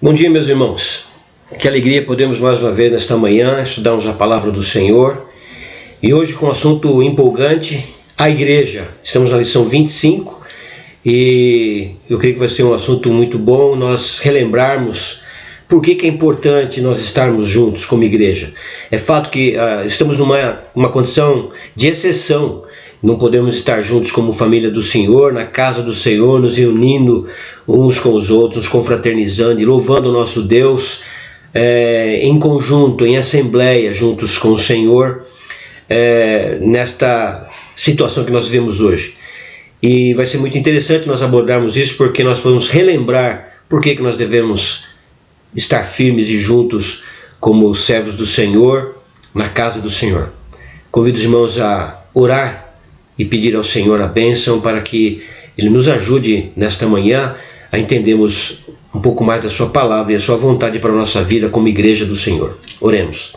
Bom dia, meus irmãos. Que alegria podemos mais uma vez nesta manhã estudarmos a palavra do Senhor. E hoje com um assunto empolgante, a igreja. Estamos na lição 25 e eu creio que vai ser um assunto muito bom nós relembrarmos por que é importante nós estarmos juntos como igreja. É fato que estamos numa condição de exceção. Não podemos estar juntos como família do Senhor, na casa do Senhor, nos reunindo uns com os outros, nos confraternizando e louvando o nosso Deus em conjunto, em assembleia, juntos com o Senhor, nesta situação que nós vivemos hoje. E vai ser muito interessante nós abordarmos isso, porque nós vamos relembrar por que nós devemos estar firmes e juntos como servos do Senhor, na casa do Senhor. Convido os irmãos a orar e pedir ao Senhor a bênção para que Ele nos ajude nesta manhã a entendermos um pouco mais da Sua palavra e a Sua vontade para a nossa vida como igreja do Senhor. Oremos.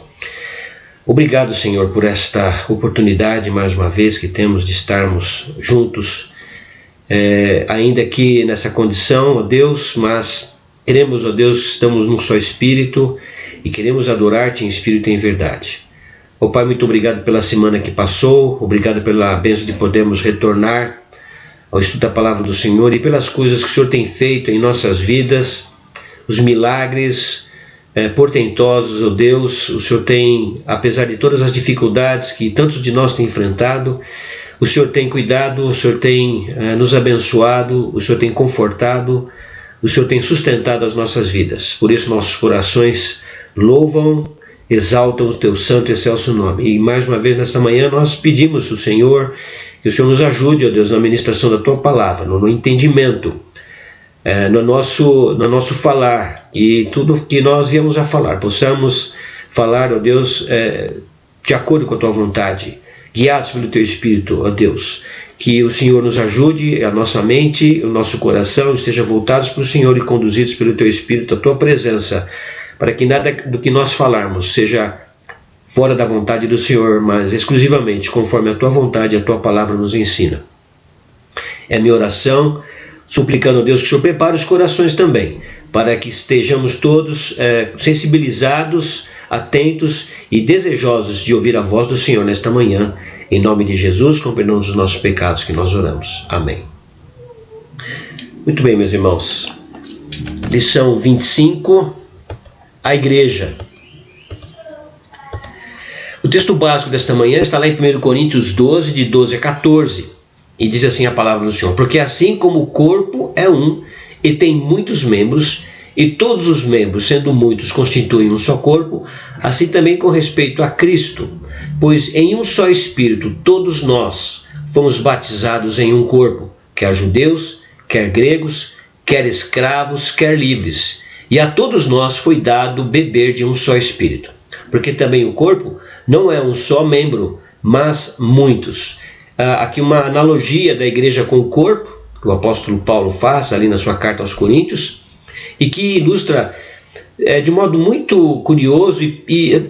Obrigado, Senhor, por esta oportunidade mais uma vez que temos de estarmos juntos, ainda que nessa condição, ó Deus, mas queremos, ó Deus, estamos num só Espírito e queremos adorar-te em Espírito e em verdade. Ó Pai, muito obrigado pela semana que passou, obrigado pela bênção de podermos retornar ao estudo da palavra do Senhor e pelas coisas que o Senhor tem feito em nossas vidas, os milagres portentosos, ó Deus. O Senhor tem, apesar de todas as dificuldades que tantos de nós têm enfrentado, o Senhor tem cuidado, o Senhor tem nos abençoado, o Senhor tem confortado, o Senhor tem sustentado as nossas vidas. Por isso nossos corações louvam, exaltam o teu santo e excelso nome. E mais uma vez nesta manhã nós pedimos ao Senhor que o Senhor nos ajude, ó Deus, na ministração da tua palavra, no entendimento, no nosso falar, e tudo que nós viemos a falar, possamos falar, ó Deus, de acordo com a tua vontade, guiados pelo teu Espírito, ó Deus. Que o Senhor nos ajude, a nossa mente, o nosso coração esteja voltados para o Senhor e conduzidos pelo teu Espírito, a tua presença, para que nada do que nós falarmos seja fora da vontade do Senhor, mas exclusivamente conforme a tua vontade e a tua palavra nos ensina. É minha oração, suplicando a Deus que o Senhor prepare os corações também, para que estejamos todos sensibilizados, atentos e desejosos de ouvir a voz do Senhor nesta manhã. Em nome de Jesus, com perdão dos nossos pecados que nós oramos. Amém. Muito bem, meus irmãos. Lição 25. A igreja. O texto básico desta manhã está lá em 1 Coríntios 12, de 12 a 14, e diz assim a palavra do Senhor: porque assim como o corpo é um e tem muitos membros, e todos os membros, sendo muitos, constituem um só corpo, assim também com respeito a Cristo, pois em um só Espírito todos nós fomos batizados em um corpo, quer judeus, quer gregos, quer escravos, quer livres, e a todos nós foi dado beber de um só Espírito. Porque também o corpo não é um só membro, mas muitos. Aqui uma analogia da igreja com o corpo, que o apóstolo Paulo faz ali na sua carta aos Coríntios, e que ilustra de modo muito curioso e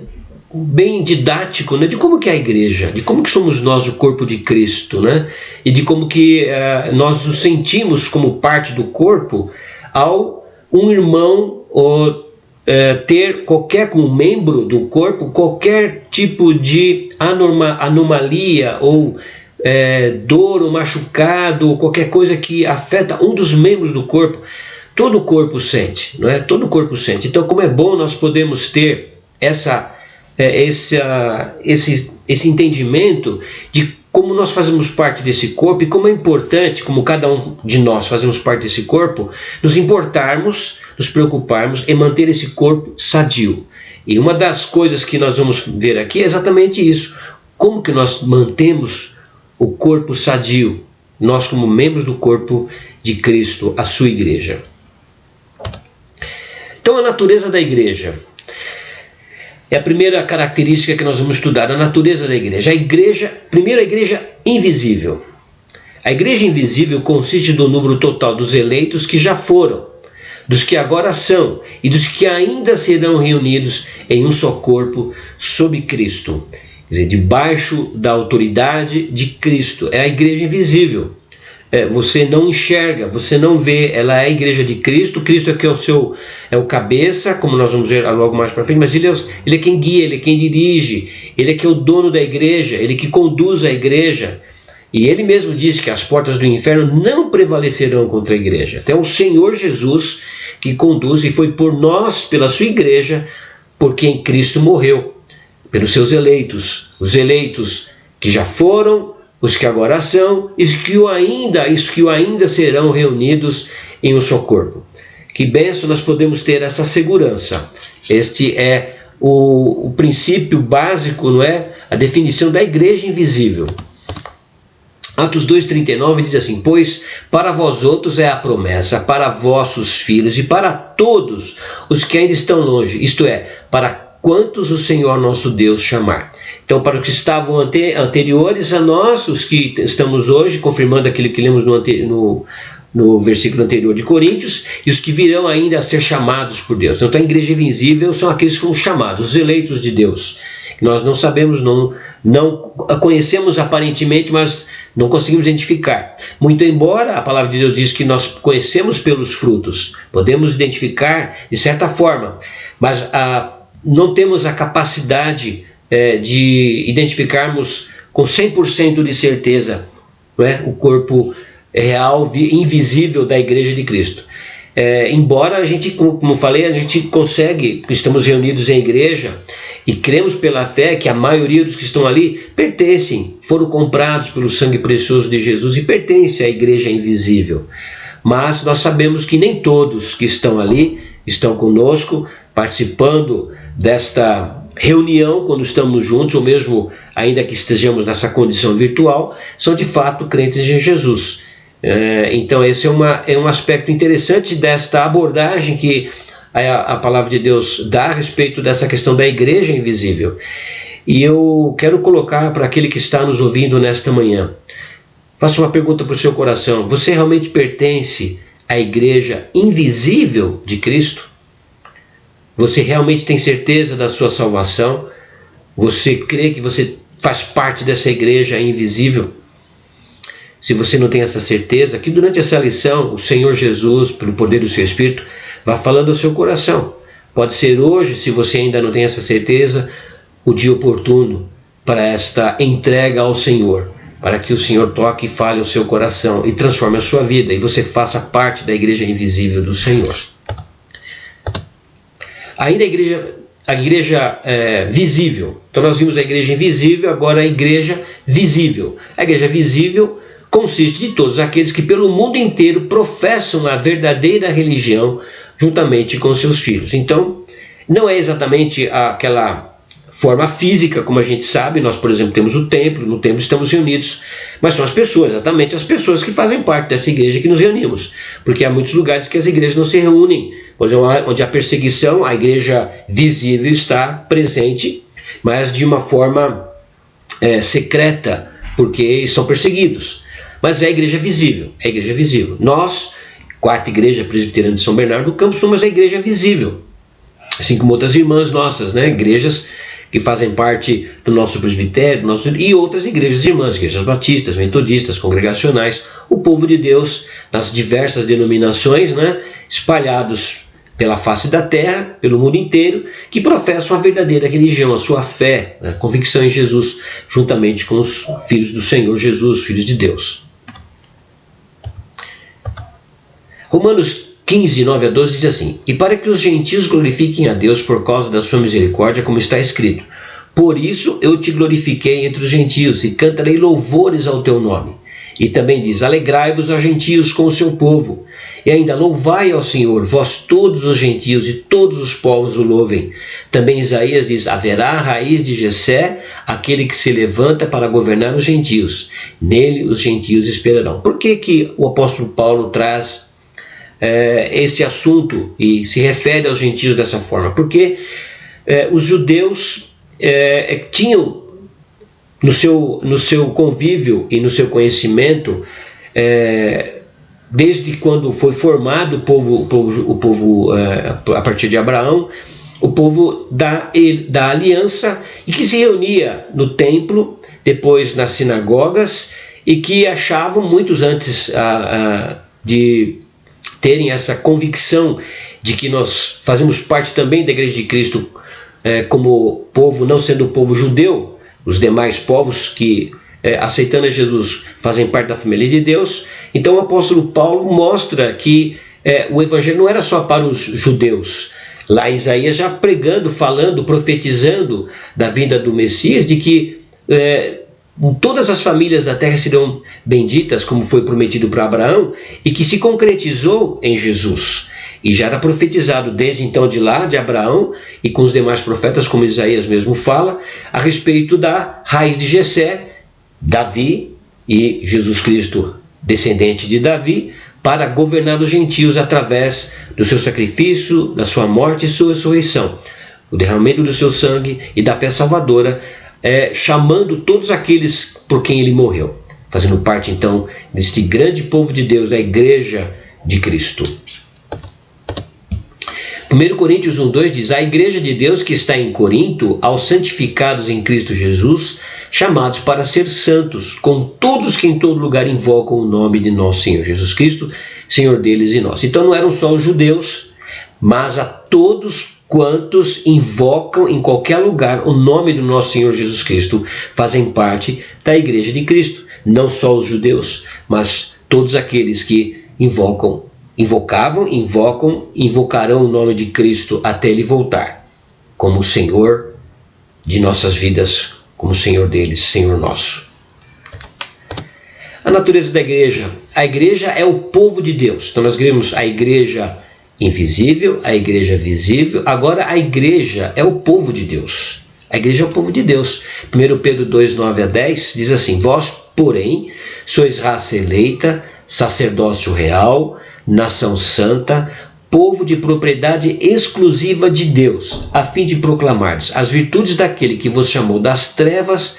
bem didático, né, de como que é a igreja, de como que somos nós o corpo de Cristo, né, e de como que nós nos sentimos como parte do corpo ao um irmão ter como membro do corpo qualquer tipo de anomalia ou dor ou machucado ou qualquer coisa que afeta um dos membros do corpo. Todo o corpo sente, não é? Todo o corpo sente. Então, como é bom nós podemos ter esse entendimento de como nós fazemos parte desse corpo e como é importante, como cada um de nós fazemos parte desse corpo, nos importarmos, nos preocuparmos em manter esse corpo sadio. E uma das coisas que nós vamos ver aqui é exatamente isso. Como que nós mantemos o corpo sadio, nós como membros do corpo de Cristo, a sua igreja. Então, a natureza da igreja é a primeira característica que nós vamos estudar, a natureza da igreja. Primeiro, a igreja invisível. A igreja invisível consiste do número total dos eleitos que já foram, dos que agora são e dos que ainda serão reunidos em um só corpo sob Cristo. Quer dizer, debaixo da autoridade de Cristo. É a igreja invisível. você não enxerga, você não vê. Ela é a igreja de Cristo. Cristo é que é o cabeça, como nós vamos ver logo mais para frente, mas ele é quem guia, ele é quem dirige, ele é que é o dono da igreja, ele que conduz a igreja. E ele mesmo disse que as portas do inferno não prevalecerão contra a igreja. Até o Senhor Jesus que conduz, e foi por nós, pela sua igreja, por quem Cristo morreu, pelos seus eleitos, os eleitos que já foram, os que agora são, e os que ainda serão reunidos em um só corpo. Que bênção nós podemos ter essa segurança. Este é o princípio básico, não é? A definição da igreja invisível. Atos 2,39 diz assim: pois para vós outros é a promessa, para vossos filhos e para todos os que ainda estão longe, isto é, para quantos o Senhor nosso Deus chamar. Então, para os que estavam anteriores a nós, os que estamos hoje, confirmando aquilo que lemos no versículo anterior de Coríntios, e os que virão ainda a ser chamados por Deus. Então, a igreja invisível são aqueles que foram chamados, os eleitos de Deus. Nós não sabemos, não conhecemos aparentemente, mas não conseguimos identificar. Muito embora a palavra de Deus diz que nós conhecemos pelos frutos, podemos identificar de certa forma, mas não temos a capacidade de identificarmos com 100% de certeza, não é? O corpo real, invisível da igreja de Cristo. Embora a gente, como falei, a gente consegue, porque estamos reunidos em igreja e cremos pela fé que a maioria dos que estão ali pertencem, foram comprados pelo sangue precioso de Jesus e pertencem à igreja invisível. Mas nós sabemos que nem todos que estão ali estão conosco, participando desta reunião quando estamos juntos, ou mesmo ainda que estejamos nessa condição virtual, são de fato crentes em Jesus. Então esse é um aspecto interessante desta abordagem que a palavra de Deus dá a respeito dessa questão da igreja invisível. E eu quero colocar para aquele que está nos ouvindo nesta manhã, faça uma pergunta para o seu coração: você realmente pertence à igreja invisível de Cristo? Você realmente tem certeza da sua salvação? Você crê que você faz parte dessa igreja invisível? Se você não tem essa certeza, que durante essa lição o Senhor Jesus, pelo poder do seu Espírito, vá falando ao seu coração. Pode ser hoje, se você ainda não tem essa certeza, o dia oportuno para esta entrega ao Senhor, para que o Senhor toque e fale ao seu coração e transforme a sua vida, e você faça parte da igreja invisível do Senhor. Ainda a igreja visível. Então nós vimos a igreja invisível, agora a igreja visível. A igreja visível consiste de todos aqueles que pelo mundo inteiro professam a verdadeira religião juntamente com seus filhos. Então, não é exatamente aquela forma física, como a gente sabe. Nós, por exemplo, temos o templo, no templo estamos reunidos, mas são as pessoas, exatamente as pessoas que fazem parte dessa igreja que nos reunimos, porque há muitos lugares que as igrejas não se reúnem, onde a perseguição, a igreja visível está presente, mas de uma forma secreta, porque são perseguidos. Mas é a igreja visível, é a igreja visível. Nós, Quarta Igreja Presbiteriana de São Bernardo do Campo, somos a igreja visível, assim como outras irmãs nossas, né? Igrejas que fazem parte do nosso presbitério, e outras igrejas irmãs, igrejas batistas, metodistas, congregacionais, o povo de Deus nas diversas denominações, né? Espalhados pela face da terra, pelo mundo inteiro, que professam a verdadeira religião, a sua fé, a convicção em Jesus, juntamente com os filhos do Senhor Jesus, filhos de Deus. Romanos 15, 9 a 12 diz assim: e para que os gentios glorifiquem a Deus por causa da sua misericórdia, como está escrito: por isso eu te glorifiquei entre os gentios e cantarei louvores ao teu nome. E também diz: alegrai-vos, ó gentios, com o seu povo. E ainda: louvai ao Senhor, vós todos os gentios, e todos os povos o louvem. Também Isaías diz: haverá a raiz de Jessé, aquele que se levanta para governar os gentios. Nele os gentios esperarão. Por que o apóstolo Paulo traz esse assunto e se refere aos gentios dessa forma? Porque os judeus tinham no seu convívio e no seu conhecimento, desde quando foi formado o povo a partir de Abraão, o povo da aliança, e que se reunia no templo, depois nas sinagogas, e que achavam, muitos antes de terem essa convicção de que nós fazemos parte também da Igreja de Cristo, como povo, não sendo o povo judeu, os demais povos que, aceitando a Jesus, fazem parte da família de Deus. Então o apóstolo Paulo mostra que o evangelho não era só para os judeus. Lá Isaías já pregando, falando, profetizando da vinda do Messias, de que todas as famílias da terra serão benditas, como foi prometido para Abraão, e que se concretizou em Jesus. E já era profetizado desde então de lá, de Abraão, e com os demais profetas, como Isaías mesmo fala, a respeito da raiz de Jessé, Davi, e Jesus Cristo, descendente de Davi, para governar os gentios através do seu sacrifício, da sua morte e sua ressurreição, o derramamento do seu sangue e da fé salvadora, chamando todos aqueles por quem ele morreu, fazendo parte então deste grande povo de Deus, da Igreja de Cristo. 1 Coríntios 1:2 diz: a Igreja de Deus que está em Corinto, aos santificados em Cristo Jesus, chamados para ser santos, com todos que em todo lugar invocam o nome de nosso Senhor Jesus Cristo, Senhor deles e nós. Então não eram só os judeus, mas a todos quantos invocam em qualquer lugar o nome do nosso Senhor Jesus Cristo, fazem parte da Igreja de Cristo. Não só os judeus, mas todos aqueles que invocarão o nome de Cristo até ele voltar, como o Senhor de nossas vidas, como o Senhor deles, Senhor nosso. A natureza da igreja. A igreja é o povo de Deus. Então nós vimos a igreja invisível, a igreja visível. Agora a igreja é o povo de Deus. A igreja é o povo de Deus. 1 Pedro 2:9-10 diz assim: vós, porém, sois raça eleita, sacerdócio real, nação santa, povo de propriedade exclusiva de Deus, a fim de proclamardes as virtudes daquele que vos chamou das trevas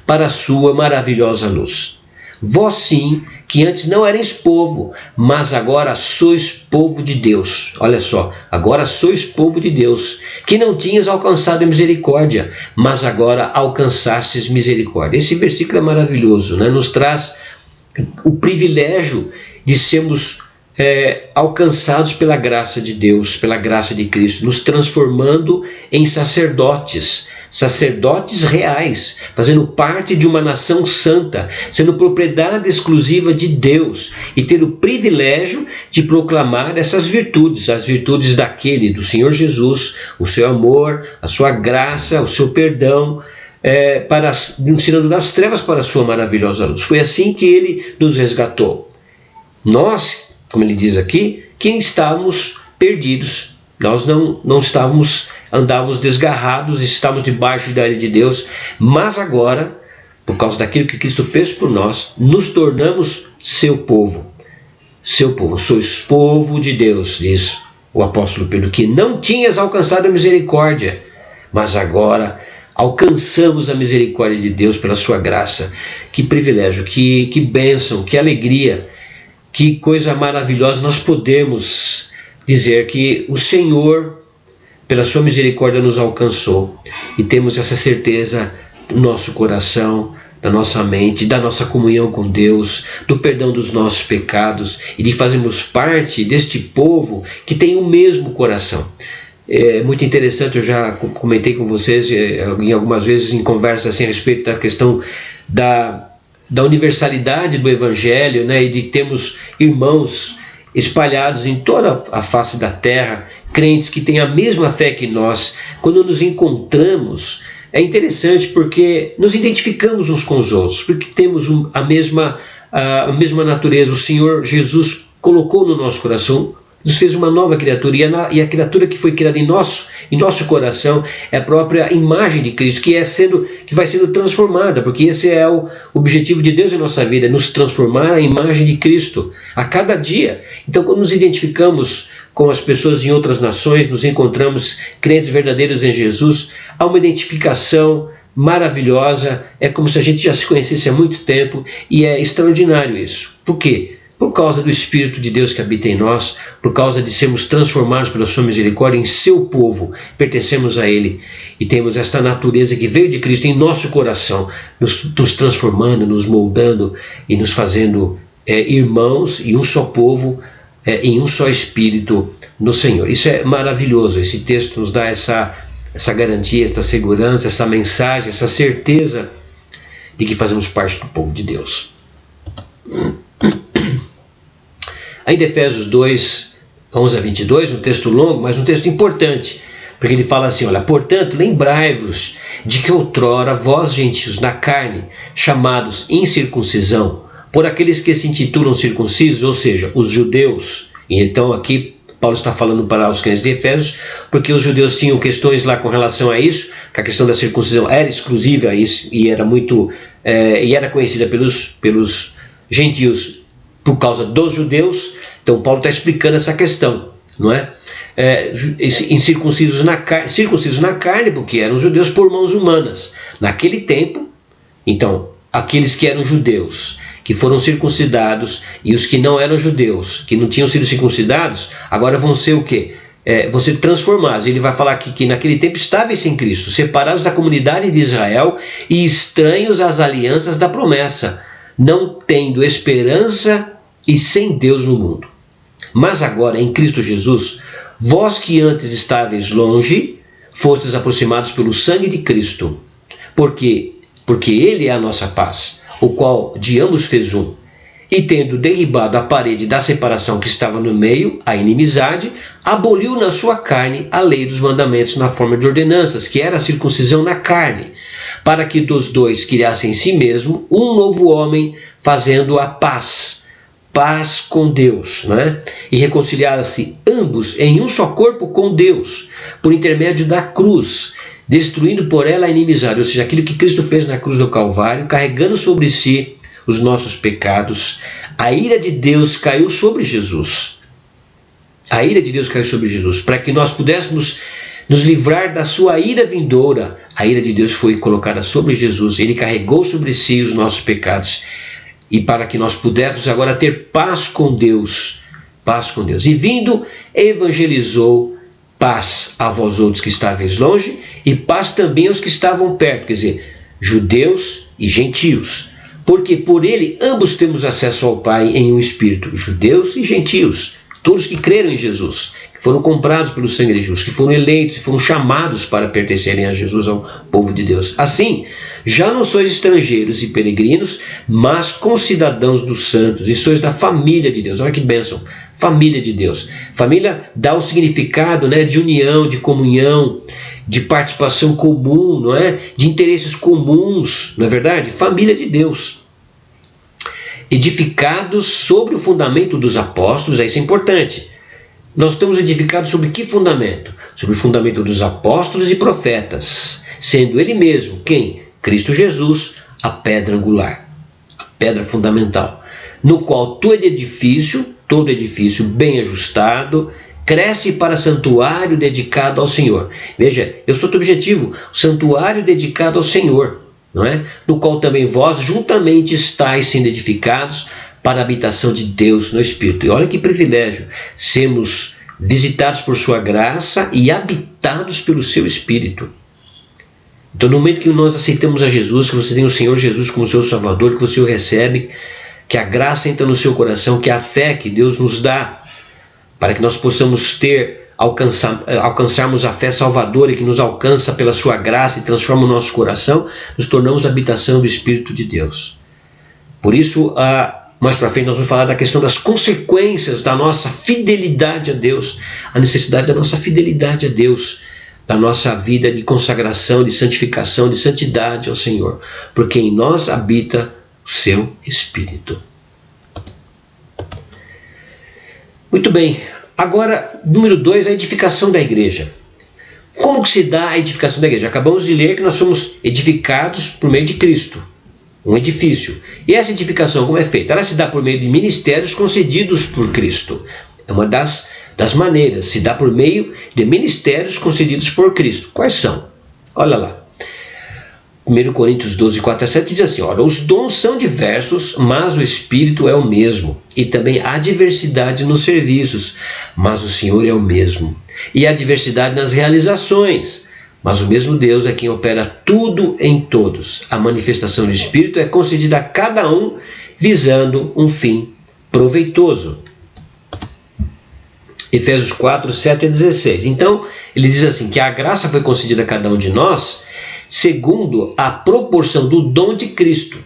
para a sua maravilhosa luz. Vós sim, que antes não erais povo, mas agora sois povo de Deus. Olha só, agora sois povo de Deus, que não tinhas alcançado a misericórdia, mas agora alcançastes misericórdia. Esse versículo é maravilhoso, né? Nos traz o privilégio de sermos alcançados pela graça de Deus, pela graça de Cristo, nos transformando em sacerdotes reais, fazendo parte de uma nação santa, sendo propriedade exclusiva de Deus e ter o privilégio de proclamar essas virtudes, as virtudes do Senhor Jesus, o seu amor, a sua graça, o seu perdão, nos tirando das trevas para a sua maravilhosa luz. Foi assim que ele nos resgatou. Nós, como ele diz aqui, que estávamos perdidos, nós não andávamos desgarrados, estávamos debaixo da ira de Deus, mas agora, por causa daquilo que Cristo fez por nós, nos tornamos seu povo. Seu povo, sois povo de Deus, diz o apóstolo Pedro, que não tinhas alcançado a misericórdia, mas agora alcançamos a misericórdia de Deus pela sua graça. Que privilégio, que bênção, que alegria, que coisa maravilhosa nós podemos dizer que o Senhor, pela sua misericórdia, nos alcançou, e temos essa certeza no nosso coração, na nossa mente, da nossa comunhão com Deus, do perdão dos nossos pecados e de fazermos parte deste povo que tem o mesmo coração. É muito interessante, eu já comentei com vocês em algumas vezes em conversas assim, a respeito da questão da universalidade do Evangelho, né, e de termos irmãos espalhados em toda a face da terra, crentes que têm a mesma fé que nós. Quando nos encontramos, é interessante porque nos identificamos uns com os outros, porque temos a mesma natureza. O Senhor Jesus colocou no nosso coração, nos fez uma nova criatura, e a criatura que foi criada em nosso coração é a própria imagem de Cristo, que vai sendo transformada, porque esse é o objetivo de Deus em nossa vida, nos transformar à imagem de Cristo a cada dia. Então, quando nos identificamos com as pessoas em outras nações, nos encontramos crentes verdadeiros em Jesus, há uma identificação maravilhosa, é como se a gente já se conhecesse há muito tempo, e é extraordinário isso. Por quê? por causa do Espírito de Deus que habita em nós, por causa de sermos transformados pela sua misericórdia em seu povo, pertencemos a Ele e temos esta natureza que veio de Cristo em nosso coração, nos transformando, nos moldando e nos fazendo irmãos e um só povo, em um só Espírito no Senhor. Isso é maravilhoso. Esse texto nos dá essa garantia, essa segurança, essa mensagem, essa certeza de que fazemos parte do povo de Deus. Ainda Efésios 2, 11 a 22, um texto longo, mas um texto importante, porque ele fala assim, olha, portanto, lembrai-vos de que outrora vós, gentios na carne, chamados incircuncisão, por aqueles que se intitulam circuncisos, ou seja, os judeus. E então aqui Paulo está falando para os crentes de Efésios, porque os judeus tinham questões lá com relação a isso, que a questão da circuncisão era exclusiva a isso, e era e era conhecida pelos gentios por causa dos judeus. Então Paulo está explicando essa questão, não é? Circuncisos na carne, porque eram judeus por mãos humanas. Naquele tempo, então, aqueles que eram judeus, que foram circuncidados, e os que não eram judeus, que não tinham sido circuncidados, agora vão ser o quê? Vão ser transformados. Ele vai falar aqui que naquele tempo estáveis sem Cristo, separados da comunidade de Israel e estranhos às alianças da promessa, não tendo esperança e sem Deus no mundo. Mas agora, em Cristo Jesus, vós que antes estáveis longe, fostes aproximados pelo sangue de Cristo, porque Ele é a nossa paz, o qual de ambos fez um, e tendo derribado a parede da separação que estava no meio, a inimizade, aboliu na sua carne a lei dos mandamentos na forma de ordenanças, que era a circuncisão na carne, para que dos dois criasse em si mesmo um novo homem, fazendo a paz com Deus, né? E reconciliasse ambos em um só corpo com Deus, por intermédio da cruz, destruindo por ela a inimizade, ou seja, aquilo que Cristo fez na cruz do Calvário, carregando sobre si os nossos pecados. A ira de Deus caiu sobre Jesus. A ira de Deus caiu sobre Jesus, para que nós pudéssemos nos livrar da sua ira vindoura. A ira de Deus foi colocada sobre Jesus, ele carregou sobre si os nossos pecados, e para que nós pudéssemos agora ter paz com Deus. Paz com Deus. E vindo, evangelizou paz a vós outros que estáveis longe, e paz também aos que estavam perto, quer dizer, judeus e gentios. Porque por ele ambos temos acesso ao Pai em um espírito, judeus e gentios, todos que creram em Jesus, que foram comprados pelo sangue de Jesus, que foram eleitos, que foram chamados para pertencerem a Jesus, ao povo de Deus. Assim, já não sois estrangeiros e peregrinos, mas concidadãos dos santos, e sois da família de Deus. Olha que bênção, família de Deus. Família dá o significado, né, de união, de comunhão, de participação comum, não é? De interesses comuns, não é verdade? Família de Deus. Edificados sobre o fundamento dos apóstolos, isso é importante. Nós estamos edificados sobre que fundamento? Sobre o fundamento dos apóstolos e profetas, sendo ele mesmo, quem? Cristo Jesus, a pedra angular, a pedra fundamental, no qual todo edifício bem ajustado, cresce para santuário dedicado ao Senhor. Veja, eu sou o objetivo, santuário dedicado ao Senhor, não é? No qual também vós juntamente estáis sendo edificados para a habitação de Deus no Espírito. E olha que privilégio, sermos visitados por sua graça e habitados pelo seu Espírito. Então, no momento que nós aceitamos a Jesus, que você tem o Senhor Jesus como seu Salvador, que você o recebe, que a graça entra no seu coração, que a fé que Deus nos dá, para que nós possamos alcançarmos a fé salvadora que nos alcança pela sua graça e transforma o nosso coração, nos tornamos a habitação do Espírito de Deus. Por isso, mais para frente nós vamos falar da questão das consequências da nossa fidelidade a Deus, a necessidade da nossa fidelidade a Deus, da nossa vida de consagração, de santificação, de santidade ao Senhor, porque em nós habita o seu Espírito. Muito bem, agora, número 2, a edificação da igreja. Como que se dá a edificação da igreja? Acabamos de ler que nós somos edificados por meio de Cristo, um edifício. E essa edificação, como é feita? Ela se dá por meio de ministérios concedidos por Cristo. É uma das maneiras, se dá por meio de ministérios concedidos por Cristo. Quais são? Olha lá. 1 Coríntios 12, 4 a 7 diz assim: ora, os dons são diversos, mas o Espírito é o mesmo. E também há diversidade nos serviços, mas o Senhor é o mesmo. E há diversidade nas realizações, mas o mesmo Deus é quem opera tudo em todos. A manifestação do Espírito é concedida a cada um visando um fim proveitoso. Efésios 4, 7 a 16. Então, ele diz assim, que a graça foi concedida a cada um de nós segundo a proporção do dom de Cristo.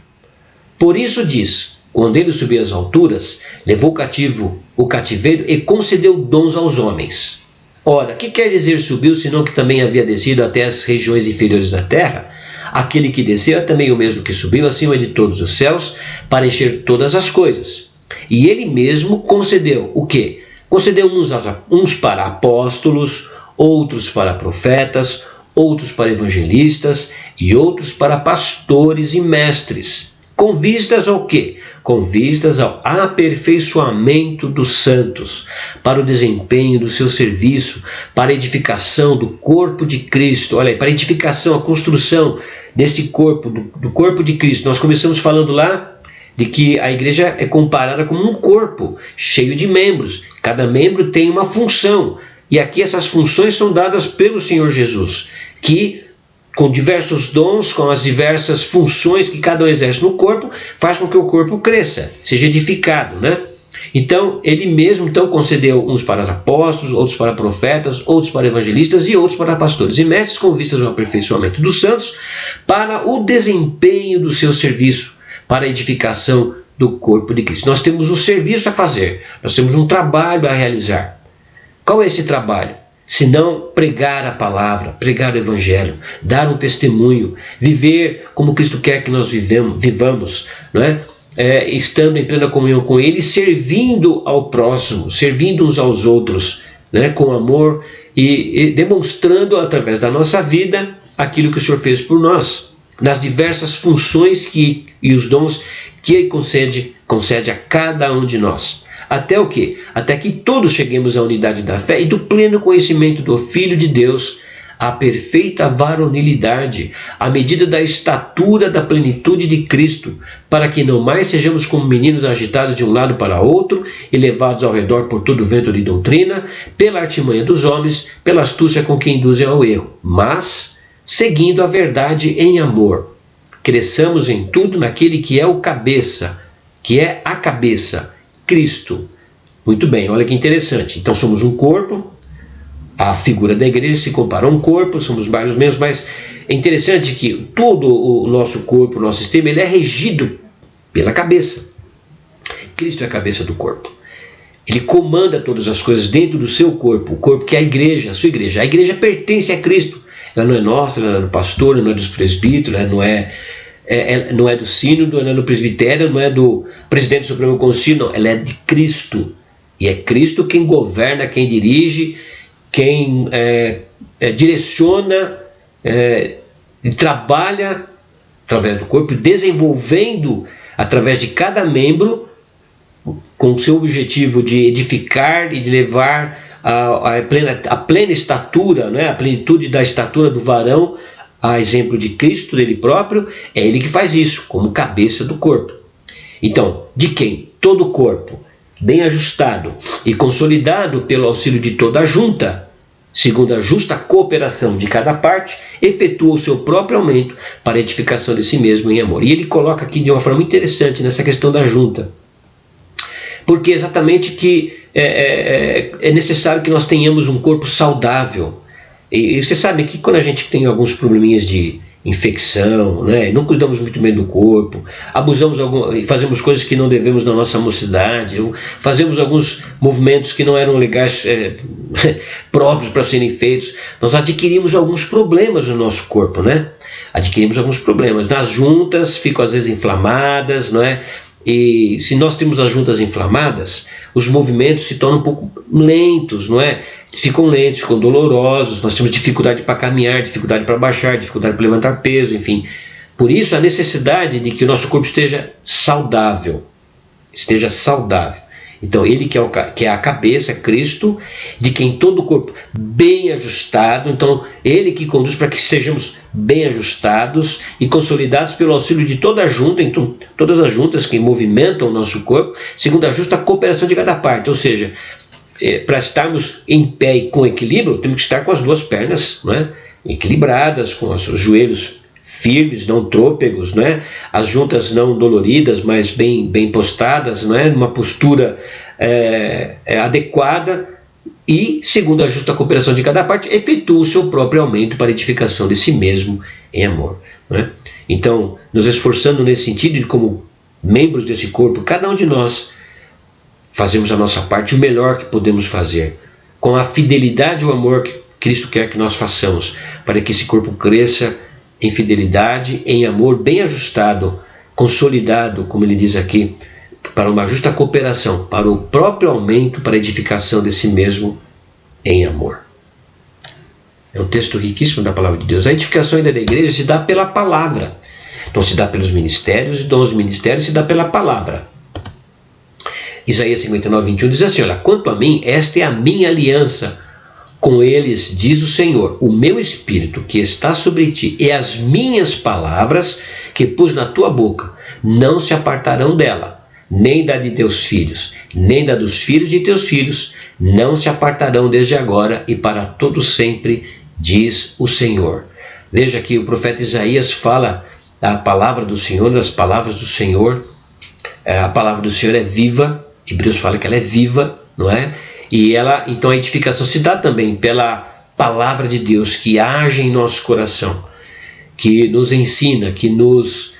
Por isso diz, quando ele subiu às alturas, levou cativo o cativeiro e concedeu dons aos homens. Ora, que quer dizer subiu, senão que também havia descido até as regiões inferiores da terra? Aquele que desceu é também o mesmo que subiu acima de todos os céus, para encher todas as coisas. E ele mesmo concedeu o quê? Concedeu uns para apóstolos, outros para profetas, outros para evangelistas e outros para pastores e mestres. Com vistas ao quê? Com vistas ao aperfeiçoamento dos santos, para o desempenho do seu serviço, para a edificação do corpo de Cristo. Olha aí, para a edificação, a construção desse corpo, do corpo de Cristo. Nós começamos falando lá de que a igreja é comparada como um corpo cheio de membros. Cada membro tem uma função. E aqui essas funções são dadas pelo Senhor Jesus, que com diversos dons, com as diversas funções que cada um exerce no corpo, faz com que o corpo cresça, seja edificado, né? Então, ele mesmo concedeu uns para apóstolos, outros para profetas, outros para evangelistas e outros para pastores e mestres, com vistas ao aperfeiçoamento dos santos, para o desempenho do seu serviço, para a edificação do corpo de Cristo. Nós temos um serviço a fazer, nós temos um trabalho a realizar. Qual é esse trabalho? Se não pregar a palavra, pregar o evangelho, dar um testemunho, viver como Cristo quer que nós vivamos, não é? Estando em plena comunhão com Ele, servindo ao próximo, servindo uns aos outros, né? Com amor e demonstrando através da nossa vida aquilo que o Senhor fez por nós, nas diversas funções e os dons que Ele concede a cada um de nós. Até o quê? Até que todos cheguemos à unidade da fé e do pleno conhecimento do Filho de Deus, à perfeita varonilidade, à medida da estatura da plenitude de Cristo, para que não mais sejamos como meninos agitados de um lado para outro e levados ao redor por todo o vento de doutrina, pela artimanha dos homens, pela astúcia com que induzem ao erro, mas seguindo a verdade em amor. Cresçamos em tudo naquele que é o cabeça, que é a cabeça, Cristo. Muito bem, olha que interessante. Então somos um corpo, a figura da igreja se compara a um corpo, somos vários membros, mas é interessante que todo o nosso corpo, o nosso sistema, ele é regido pela cabeça. Cristo é a cabeça do corpo. Ele comanda todas as coisas dentro do seu corpo, o corpo que é a igreja, a sua igreja. A igreja pertence a Cristo. Ela não é nossa, ela não é do pastor, ela não é dos presbíteros, ela não é do sínodo, não é do presbitério, não é do presidente do Supremo Conselho, não, ela é de Cristo. E é Cristo quem governa, quem dirige, quem direciona e trabalha através do corpo, desenvolvendo através de cada membro, com o seu objetivo de edificar e de levar a plena estatura, né, a plenitude da estatura do varão, a exemplo de Cristo, dele próprio. É ele que faz isso, como cabeça do corpo. Então, de quem? Todo o corpo, bem ajustado e consolidado pelo auxílio de toda a junta, segundo a justa cooperação de cada parte, efetua o seu próprio aumento para a edificação de si mesmo em amor. E ele coloca aqui de uma forma interessante nessa questão da junta, porque exatamente que é necessário que nós tenhamos um corpo saudável. E você sabe que quando a gente tem alguns probleminhas de infecção, né, não cuidamos muito bem do corpo, abusamos fazemos coisas que não devemos na nossa mocidade, fazemos alguns movimentos que não eram legais, próprios para serem feitos, nós adquirimos alguns problemas no nosso corpo, né? Adquirimos alguns problemas. Nas juntas ficam às vezes inflamadas, não é? E se nós temos as juntas inflamadas, os movimentos se tornam um pouco lentos, não é? Ficam lentos, ficam dolorosos, nós temos dificuldade para caminhar, dificuldade para baixar, dificuldade para levantar peso, enfim. Por isso a necessidade de que o nosso corpo esteja saudável. Então ele que é a cabeça, Cristo, de quem todo o corpo bem ajustado, então ele que conduz para que sejamos bem ajustados e consolidados pelo auxílio de toda a junta, então todas as juntas que movimentam o nosso corpo, segundo a justa cooperação de cada parte. Ou seja, para estarmos em pé e com equilíbrio, temos que estar com as duas pernas, não é, equilibradas, com os joelhos firmes, não trôpegos, né? As juntas não doloridas, mas bem postadas, né? Uma postura adequada e, segundo a justa cooperação de cada parte, efetua o seu próprio aumento para a edificação de si mesmo em amor, né? Então, nos esforçando nesse sentido, de como membros desse corpo, cada um de nós fazemos a nossa parte o melhor que podemos fazer, com a fidelidade e o amor que Cristo quer que nós façamos, para que esse corpo cresça em fidelidade, em amor, bem ajustado, consolidado, como ele diz aqui, para uma justa cooperação, para o próprio aumento, para a edificação de si mesmo em amor. É um texto riquíssimo da palavra de Deus. A edificação ainda da igreja se dá pela palavra. Não se dá pelos ministérios, e dons ministérios se dá pela palavra. Isaías 59, 21 diz assim, olha, quanto a mim, esta é a minha aliança com eles, diz o Senhor, o meu espírito que está sobre ti e as minhas palavras que pus na tua boca não se apartarão dela, nem da de teus filhos, nem da dos filhos de teus filhos, não se apartarão desde agora e para todo sempre, diz o Senhor. Veja que o profeta Isaías fala da palavra do Senhor, das palavras do Senhor. A palavra do Senhor é viva, Hebreus fala que ela é viva, não é? E ela, então a edificação se dá também pela palavra de Deus que age em nosso coração, que nos ensina, que nos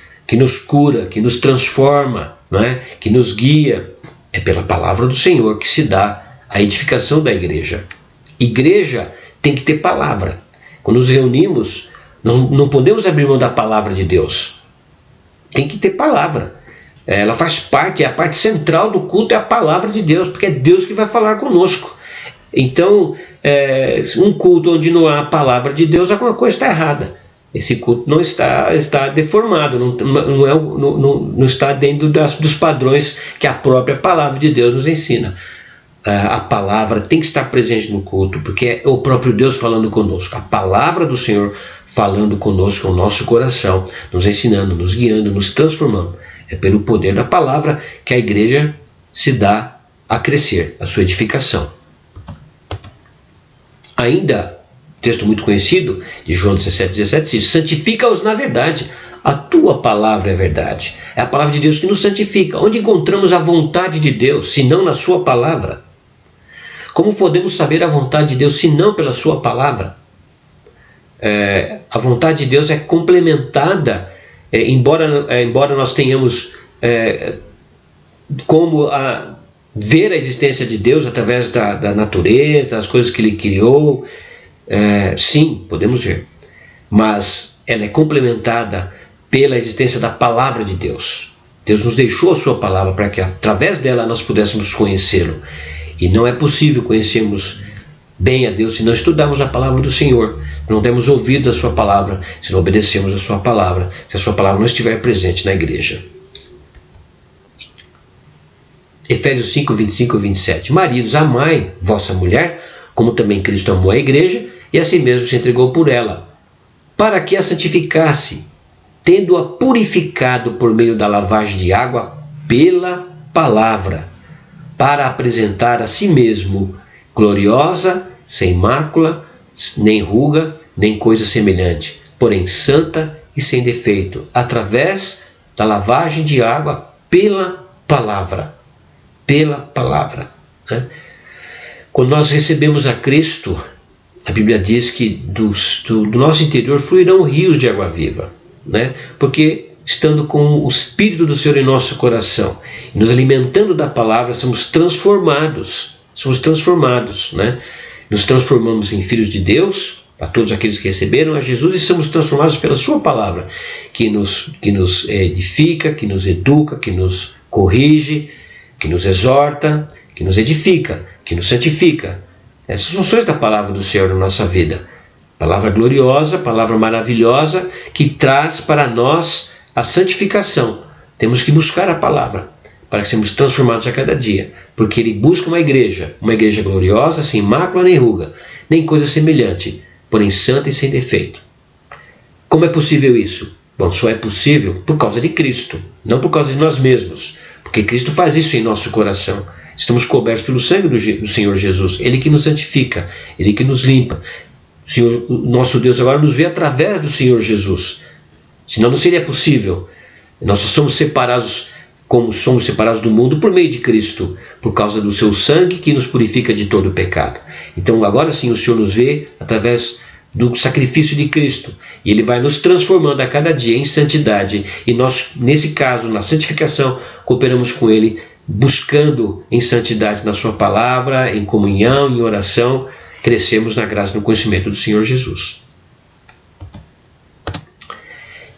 cura, que nos transforma, não é? Que nos guia. É pela palavra do Senhor que se dá a edificação da igreja. Igreja tem que ter palavra. Quando nos reunimos, não podemos abrir mão da palavra de Deus. Tem que ter palavra. Ela faz parte, é a parte central do culto, é a palavra de Deus, porque é Deus que vai falar conosco. Então, um culto onde não há a palavra de Deus, alguma coisa está errada. Esse culto não está deformado, não está dentro dos padrões que a própria palavra de Deus nos ensina. A palavra tem que estar presente no culto, porque é o próprio Deus falando conosco. A palavra do Senhor falando conosco, o nosso coração, nos ensinando, nos guiando, nos transformando. É pelo poder da palavra que a igreja se dá a crescer, a sua edificação. Ainda, texto muito conhecido, de João 17:17, diz, santifica-os na verdade, a tua palavra é verdade. É a palavra de Deus que nos santifica. Onde encontramos a vontade de Deus, se não na sua palavra? Como podemos saber a vontade de Deus, se não pela sua palavra? A vontade de Deus é complementada, embora nós tenhamos como ver a existência de Deus através da natureza, das coisas que Ele criou, sim, podemos ver, mas ela é complementada pela existência da palavra de Deus. Deus nos deixou a sua palavra para que através dela nós pudéssemos conhecê-lo, e não é possível conhecermos bem a Deus se não estudarmos a palavra do Senhor, não demos ouvido à sua palavra, se não obedecemos a sua palavra, se a sua palavra não estiver presente na igreja. Efésios 5, 25 e 27. Maridos, amai vossa mulher, como também Cristo amou a igreja, e assim mesmo se entregou por ela, para que a santificasse, tendo-a purificado por meio da lavagem de água pela palavra, para apresentar a si mesmo gloriosa, sem mácula, nem ruga, nem coisa semelhante, porém santa e sem defeito, através da lavagem de água pela palavra. Pela palavra. Né? Quando nós recebemos a Cristo, a Bíblia diz que do nosso interior fluirão rios de água viva, né? Porque estando com o Espírito do Senhor em nosso coração, e nos alimentando da palavra, somos transformados, né? Nos transformamos em filhos de Deus, a todos aqueles que receberam a Jesus, e somos transformados pela sua palavra, que nos edifica, que nos educa, que nos corrige, que nos exorta, que nos edifica, que nos santifica. Essas funções da palavra do Senhor na nossa vida. Palavra gloriosa, palavra maravilhosa, que traz para nós a santificação. Temos que buscar a palavra para que sejamos transformados a cada dia, porque Ele busca uma igreja gloriosa, sem mácula nem ruga, nem coisa semelhante, porém santa e sem defeito. Como é possível isso? Bom, só é possível por causa de Cristo, não por causa de nós mesmos, porque Cristo faz isso em nosso coração. Estamos cobertos pelo sangue do Senhor Jesus, Ele que nos santifica, Ele que nos limpa. O nosso Deus agora nos vê através do Senhor Jesus, senão não seria possível. Nós só somos separados, como somos separados do mundo, por meio de Cristo, por causa do seu sangue que nos purifica de todo o pecado. Então agora sim o Senhor nos vê através do sacrifício de Cristo, e Ele vai nos transformando a cada dia em santidade, e nós, nesse caso, na santificação, cooperamos com Ele, buscando em santidade na sua palavra, em comunhão, em oração, crescemos na graça e no conhecimento do Senhor Jesus.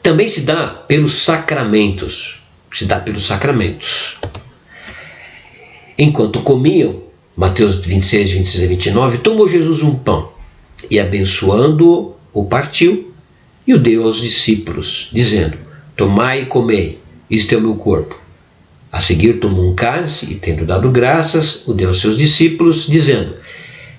Também se dá pelos sacramentos. Enquanto comiam, Mateus 26, 26 a 29, tomou Jesus um pão e, abençoando-o, o partiu e o deu aos discípulos, dizendo: tomai e comei, isto é o meu corpo. A seguir tomou um cálice e, tendo dado graças, o deu aos seus discípulos, dizendo: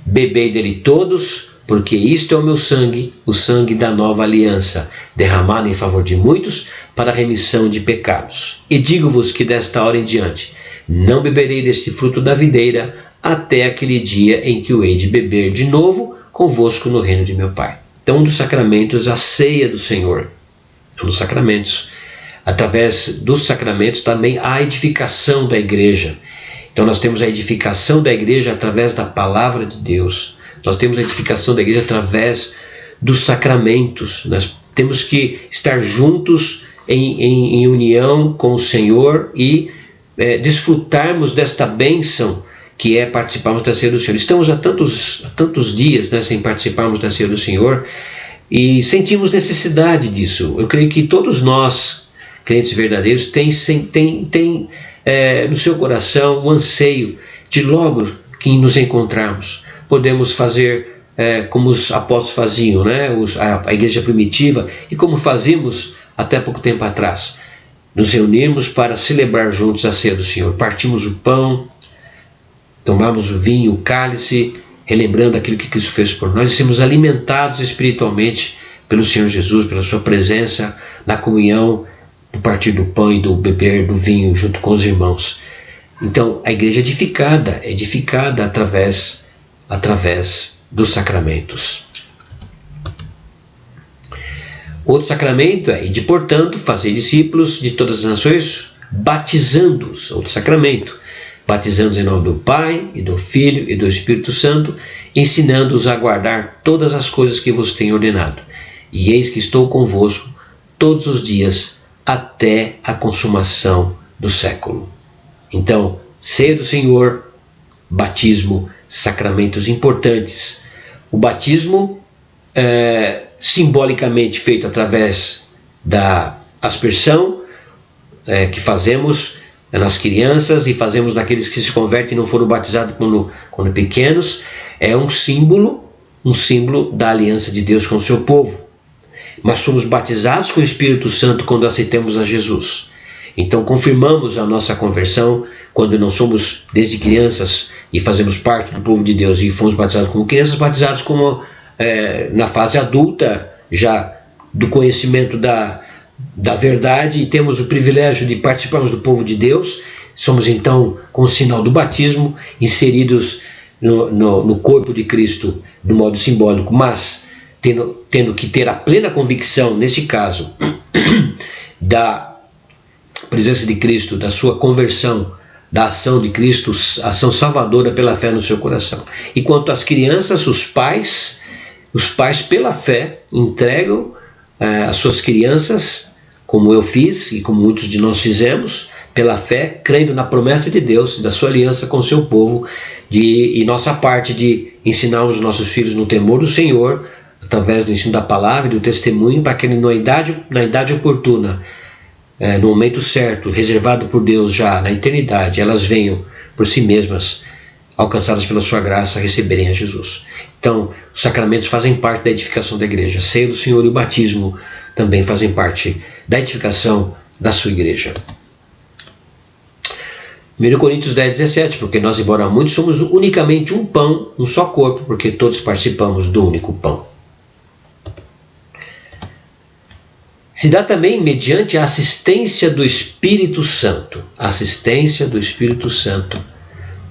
bebei dele todos, porque isto é o meu sangue, o sangue da nova aliança, derramado em favor de muitos para a remissão de pecados. E digo-vos que desta hora em diante não beberei deste fruto da videira até aquele dia em que o hei de beber de novo convosco no reino de meu Pai. Então, um dos sacramentos, a ceia do Senhor. É um dos sacramentos. Através dos sacramentos também a edificação da igreja. Então nós temos a edificação da igreja através da palavra de Deus. Nós temos a edificação da igreja através dos sacramentos. Nós temos que estar juntos em união com o Senhor e desfrutarmos desta bênção que é participarmos da ceia do Senhor. Estamos há tantos dias, né, sem participarmos da ceia do Senhor e sentimos necessidade disso. Eu creio que todos nós, crentes verdadeiros, têm no seu coração o anseio de logo que nos encontrarmos, podemos fazer como os apóstolos faziam, né? A igreja primitiva, e como fazíamos até pouco tempo atrás, nos reunirmos para celebrar juntos a ceia do Senhor. Partimos o pão, tomamos o vinho, o cálice, relembrando aquilo que Cristo fez por nós, e sermos alimentados espiritualmente pelo Senhor Jesus, pela sua presença na comunhão, do partir do pão e do beber do vinho junto com os irmãos. Então a igreja é edificada através dos sacramentos. Outro sacramento é: ide, portanto, fazer discípulos de todas as nações, batizando-os. Outro sacramento: batizando-os em nome do Pai, e do Filho, e do Espírito Santo, ensinando-os a guardar todas as coisas que vos tenho ordenado. E eis que estou convosco todos os dias, até a consumação do século. Então, ceia do Senhor, batismo, sacramentos importantes. O batismo simbolicamente feito através da aspersão que fazemos nas crianças e fazemos naqueles que se convertem e não foram batizados quando pequenos, é um símbolo da aliança de Deus com o seu povo. Mas somos batizados com o Espírito Santo quando aceitamos a Jesus. Então confirmamos a nossa conversão quando não somos desde crianças e fazemos parte do povo de Deus e fomos batizados como crianças, batizados como na fase adulta já do conhecimento da verdade, e temos o privilégio de participarmos do povo de Deus. Somos então, com o sinal do batismo, inseridos no corpo de Cristo de modo simbólico, mas tendo que ter a plena convicção, nesse caso, da presença de Cristo, da sua conversão, da ação de Cristo, ação salvadora pela fé no seu coração. E quanto às crianças, os pais pela fé entregam as suas crianças, como eu fiz e como muitos de nós fizemos, pela fé, crendo na promessa de Deus, da sua aliança com o seu povo, e nossa parte de ensinarmos os nossos filhos no temor do Senhor, através do ensino da palavra e do testemunho, para que ele, na idade oportuna, no momento certo, reservado por Deus já na eternidade, elas venham por si mesmas, alcançadas pela sua graça, receberem a Jesus. Então, os sacramentos fazem parte da edificação da igreja. A ceia do Senhor e o batismo também fazem parte da edificação da sua igreja. 1 Coríntios 10, 17, porque nós, embora muitos, somos unicamente um pão, um só corpo, porque todos participamos do único pão. Se dá também mediante a assistência do Espírito Santo. Assistência do Espírito Santo.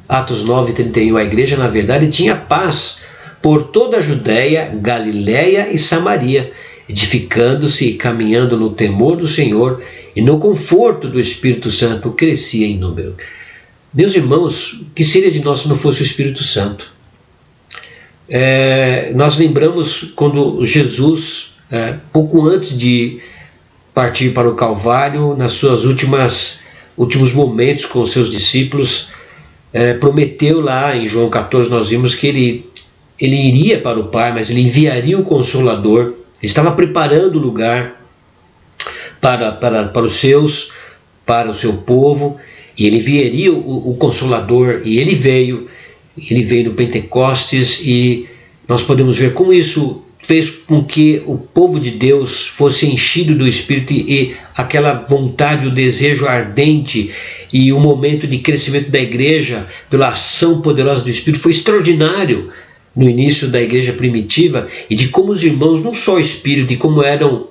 Atos 9, 31. A igreja, na verdade, tinha paz por toda a Judéia, Galiléia e Samaria, edificando-se e caminhando no temor do Senhor e no conforto do Espírito Santo, crescia em número. Meus irmãos, o que seria de nós se não fosse o Espírito Santo? Nós lembramos quando Jesus, pouco antes de partir para o Calvário, nas suas últimos momentos com os seus discípulos, prometeu lá em João 14, nós vimos que ele iria para o Pai, mas ele enviaria o Consolador. Ele estava preparando o lugar para os seus, para o seu povo, e ele enviaria o Consolador, e ele veio no Pentecostes, e nós podemos ver como isso fez com que o povo de Deus fosse enchido do Espírito, e aquela vontade, o desejo ardente e o momento de crescimento da igreja pela ação poderosa do Espírito foi extraordinário no início da igreja primitiva, e de como os irmãos, não só o Espírito, de como eram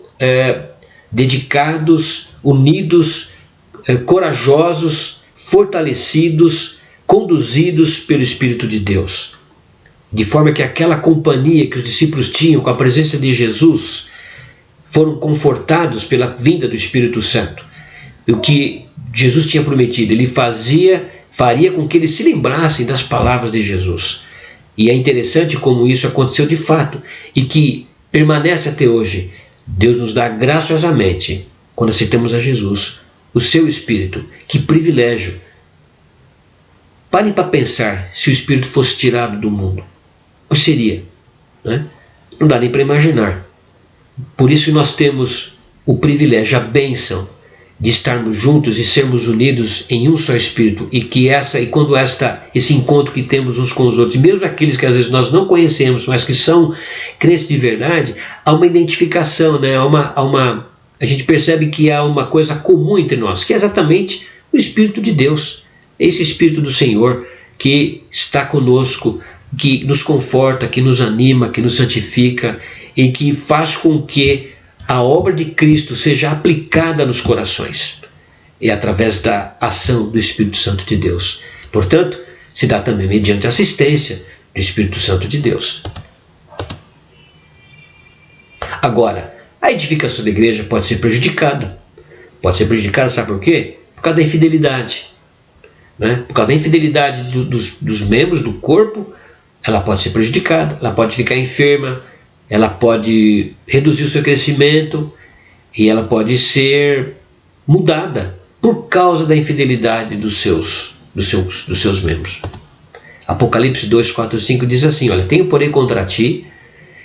dedicados, unidos, corajosos, fortalecidos, conduzidos pelo Espírito de Deus. De forma que aquela companhia que os discípulos tinham com a presença de Jesus foram confortados pela vinda do Espírito Santo. E o que Jesus tinha prometido, ele faria com que eles se lembrassem das palavras de Jesus. E é interessante como isso aconteceu de fato e que permanece até hoje. Deus nos dá graciosamente, quando aceitamos a Jesus, o seu Espírito. Que privilégio! Parem para pensar se o Espírito fosse tirado do mundo. O que seria? Né? Não dá nem para imaginar. Por isso nós temos o privilégio, a bênção de estarmos juntos e sermos unidos em um só Espírito, e quando esse encontro que temos uns com os outros, mesmo aqueles que às vezes nós não conhecemos, mas que são crentes de verdade, há uma identificação, né? A gente percebe que há uma coisa comum entre nós, que é exatamente o Espírito de Deus, esse Espírito do Senhor que está conosco, que nos conforta, que nos anima, que nos santifica e que faz com que a obra de Cristo seja aplicada nos corações, e através da ação do Espírito Santo de Deus. Portanto, se dá também mediante a assistência do Espírito Santo de Deus. Agora, a edificação da igreja pode ser prejudicada. Pode ser prejudicada, sabe por quê? Por causa da infidelidade. Né? Por causa da infidelidade dos membros do corpo, ela pode ser prejudicada, ela pode ficar enferma, ela pode reduzir o seu crescimento e ela pode ser mudada por causa da infidelidade dos seus membros. Apocalipse 2, 4, 5 diz assim: olha, tenho porém contra ti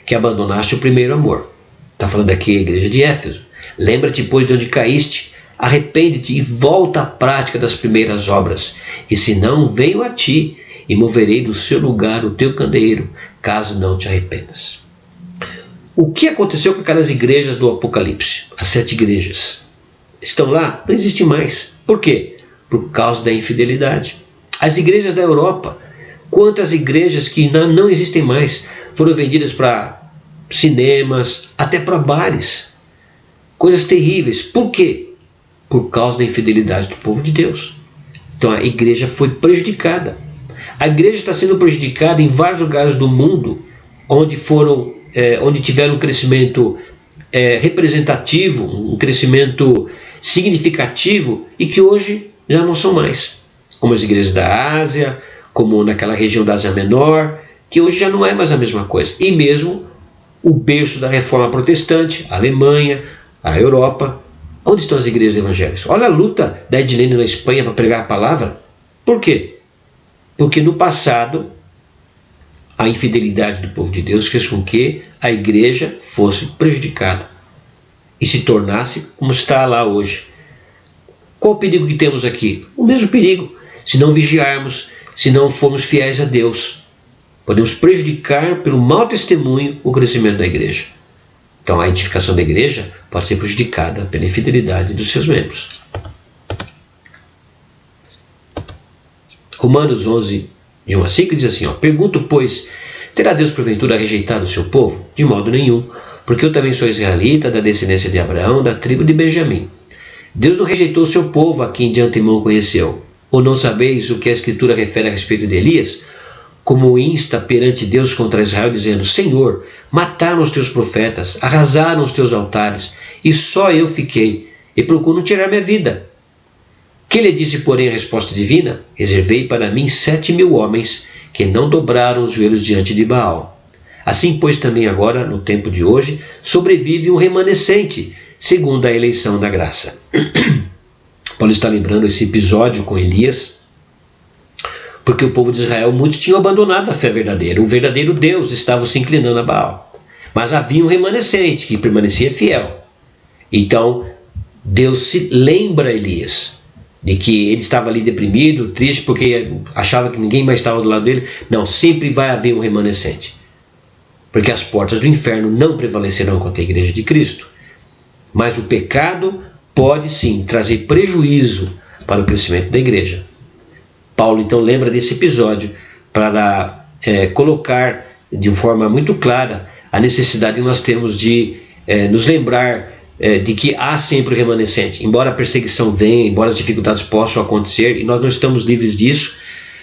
que abandonaste o primeiro amor. Está falando aqui a igreja de Éfeso. Lembra-te, pois, de onde caíste, arrepende-te e volta à prática das primeiras obras, e se não, venho a ti e moverei do seu lugar o teu candeeiro, caso não te arrependas. O que aconteceu com aquelas igrejas do Apocalipse? As 7 igrejas estão lá? Não existem mais. Por quê? Por causa da infidelidade. As igrejas da Europa, quantas igrejas que não existem mais, foram vendidas para cinemas, até para bares. Coisas terríveis. Por quê? Por causa da infidelidade do povo de Deus. Então a igreja foi prejudicada. A igreja está sendo prejudicada em vários lugares do mundo, onde tiveram um crescimento representativo, um crescimento significativo, e que hoje já não são mais. Como as igrejas da Ásia, como naquela região da Ásia Menor, que hoje já não é mais a mesma coisa. E mesmo o berço da reforma protestante, a Alemanha, a Europa. Onde estão as igrejas evangélicas? Olha a luta da Edilene na Espanha para pregar a palavra. Por quê? Porque no passado a infidelidade do povo de Deus fez com que a igreja fosse prejudicada e se tornasse como está lá hoje. Qual o perigo que temos aqui? O mesmo perigo. Se não vigiarmos, se não formos fiéis a Deus, podemos prejudicar pelo mau testemunho o crescimento da igreja. Então a edificação da igreja pode ser prejudicada pela infidelidade dos seus membros. Romanos 11, de 1 a 5, diz assim, pergunto, pois, terá Deus porventura rejeitado o seu povo? De modo nenhum, porque eu também sou israelita, da descendência de Abraão, da tribo de Benjamim. Deus não rejeitou o seu povo, a quem de antemão conheceu. Ou não sabeis o que a Escritura refere a respeito de Elias? Como insta perante Deus contra Israel, dizendo, Senhor, mataram os teus profetas, arrasaram os teus altares, e só eu fiquei, e procuram tirar minha vida. Que lhe disse, porém, a resposta divina? Reservei para mim 7.000 homens, que não dobraram os joelhos diante de Baal. Assim, pois, também agora, no tempo de hoje, sobrevive um remanescente, segundo a eleição da graça. Paulo está lembrando esse episódio com Elias, porque o povo de Israel, muitos tinham abandonado a fé verdadeira. O verdadeiro Deus estava se inclinando a Baal. Mas havia um remanescente que permanecia fiel. Então, Deus se lembra Elias de que ele estava ali deprimido, triste, porque achava que ninguém mais estava do lado dele. Não, sempre vai haver um remanescente. Porque as portas do inferno não prevalecerão contra a igreja de Cristo. Mas o pecado pode sim trazer prejuízo para o crescimento da igreja. Paulo então lembra desse episódio para colocar de forma muito clara a necessidade que nós temos de nos lembrar de que há sempre o remanescente. Embora a perseguição venha, embora as dificuldades possam acontecer, e nós não estamos livres disso.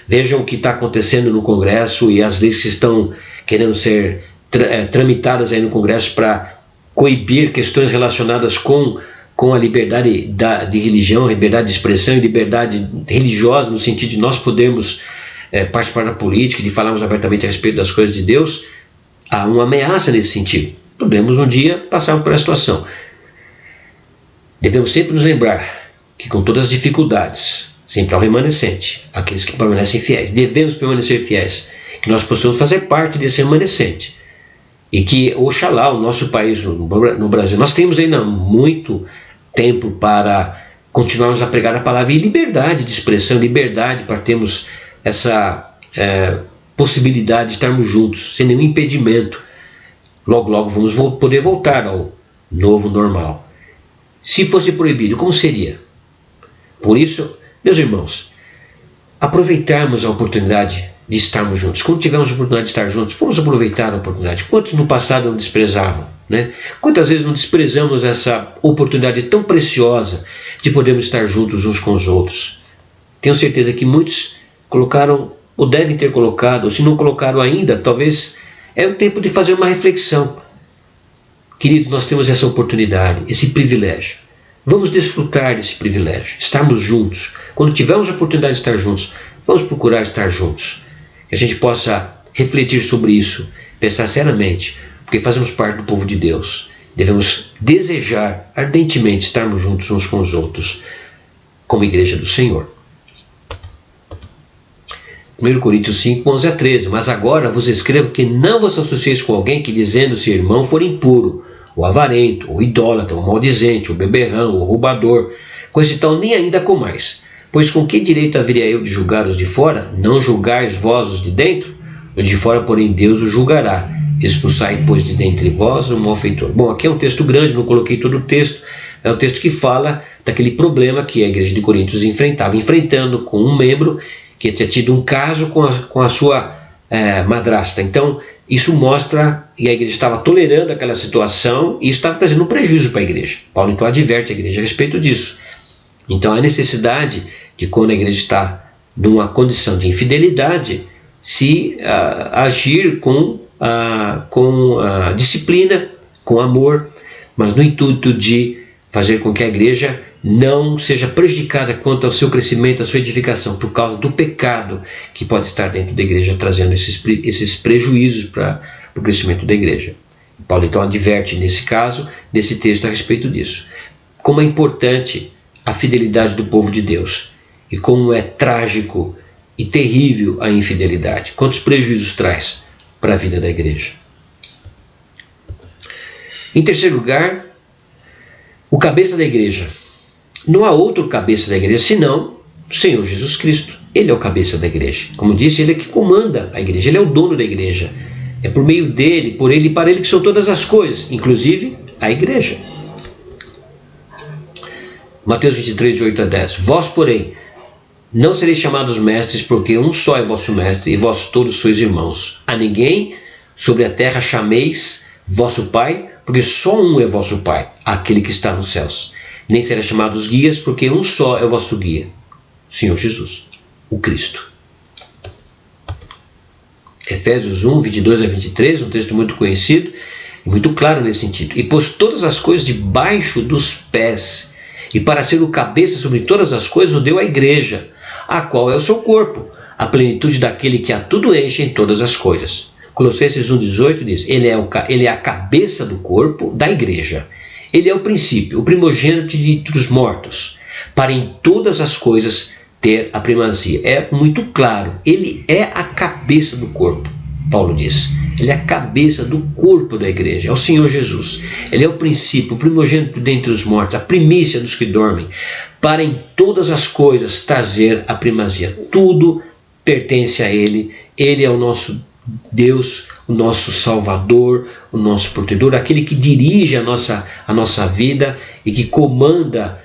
Vejam o que está acontecendo no Congresso e as leis que estão querendo ser tramitadas aí no Congresso para coibir questões relacionadas com a liberdade de religião, liberdade de expressão e liberdade religiosa, no sentido de nós podermos participar da política, de falarmos abertamente a respeito das coisas de Deus. Há uma ameaça nesse sentido. Podemos um dia passar por essa situação. Devemos sempre nos lembrar que com todas as dificuldades, sempre há um remanescente, aqueles que permanecem fiéis. Devemos permanecer fiéis, que nós possamos fazer parte desse remanescente. E que, oxalá, o nosso país, no Brasil, nós temos ainda muito tempo para continuarmos a pregar a palavra e liberdade de expressão, liberdade para termos essa possibilidade de estarmos juntos, sem nenhum impedimento. Logo, logo vamos poder voltar ao novo normal. Se fosse proibido, como seria? Por isso, meus irmãos, aproveitarmos a oportunidade de estarmos juntos. Quando tivermos a oportunidade de estar juntos, vamos aproveitar a oportunidade. Quantos no passado não desprezavam? Né? Quantas vezes não desprezamos essa oportunidade tão preciosa de podermos estar juntos uns com os outros? Tenho certeza que muitos colocaram, ou devem ter colocado, ou se não colocaram ainda, talvez é o tempo de fazer uma reflexão. Queridos, nós temos essa oportunidade, esse privilégio. Vamos desfrutar desse privilégio, estarmos juntos. Quando tivermos a oportunidade de estar juntos, vamos procurar estar juntos. Que a gente possa refletir sobre isso, pensar seriamente, porque fazemos parte do povo de Deus. Devemos desejar ardentemente estarmos juntos uns com os outros, como igreja do Senhor. 1 Coríntios 5, 11 a 13. Mas agora vos escrevo que não vos associeis com alguém que, dizendo-se irmão, for impuro, ou avarento, ou idólatra, ou maldizente, ou beberrão, ou roubador, com esse tal nem ainda comais. Pois com que direito haveria eu de julgar os de fora? Não julgais vós os de dentro? Os de fora, porém, Deus os julgará. Expulsai, pois, de dentre vós o malfeitor. Bom, aqui é um texto grande, não coloquei todo o texto. É um texto que fala daquele problema que a igreja de Coríntios enfrentando com um membro que tinha tido um caso com a sua madrasta. Então, isso mostra que a igreja estava tolerando aquela situação e isso estava trazendo um prejuízo para a igreja. Paulo então adverte a igreja a respeito disso. Então, há necessidade de, quando a igreja está numa condição de infidelidade, se agir com disciplina, com amor, mas no intuito de fazer com que a igreja não seja prejudicada quanto ao seu crescimento, à sua edificação, por causa do pecado que pode estar dentro da igreja, trazendo esses prejuízos para o crescimento da igreja. Paulo então adverte nesse caso, nesse texto, a respeito disso. Como é importante a fidelidade do povo de Deus e como é trágico e terrível a infidelidade. Quantos prejuízos traz para a vida da igreja. Em terceiro lugar, o cabeça da igreja. Não há outro cabeça da igreja senão o Senhor Jesus Cristo. Ele é o cabeça da igreja. Como disse, ele é que comanda a igreja, ele é o dono da igreja. É por meio dele, por ele e para ele que são todas as coisas, inclusive a igreja. Mateus 23, de 8 a 10. Vós, porém, Não sereis chamados mestres, porque um só é vosso mestre, e vós todos sois irmãos. A ninguém sobre a terra chameis vosso Pai, porque só um é vosso Pai, aquele que está nos céus. Nem será chamados guias, porque um só é o vosso guia, o Senhor Jesus, o Cristo. Efésios 1, 22 a 23, um texto muito conhecido e muito claro nesse sentido. E pôs todas as coisas debaixo dos pés, e para ser o cabeça sobre todas as coisas o deu à igreja, a qual é o seu corpo, a plenitude daquele que a tudo enche em todas as coisas. Colossenses 1,18 diz, ele é a cabeça do corpo da igreja. Ele é o princípio, o primogênito entre os mortos, para em todas as coisas ter a primazia. É muito claro, ele é a cabeça do corpo, Paulo diz. Ele é a cabeça do corpo da igreja, é o Senhor Jesus. Ele é o princípio, o primogênito dentre os mortos, a primícia dos que dormem, para em todas as coisas trazer a primazia. Tudo pertence a Ele, Ele é o nosso Deus, o nosso Salvador, o nosso protetor, aquele que dirige a nossa vida e que comanda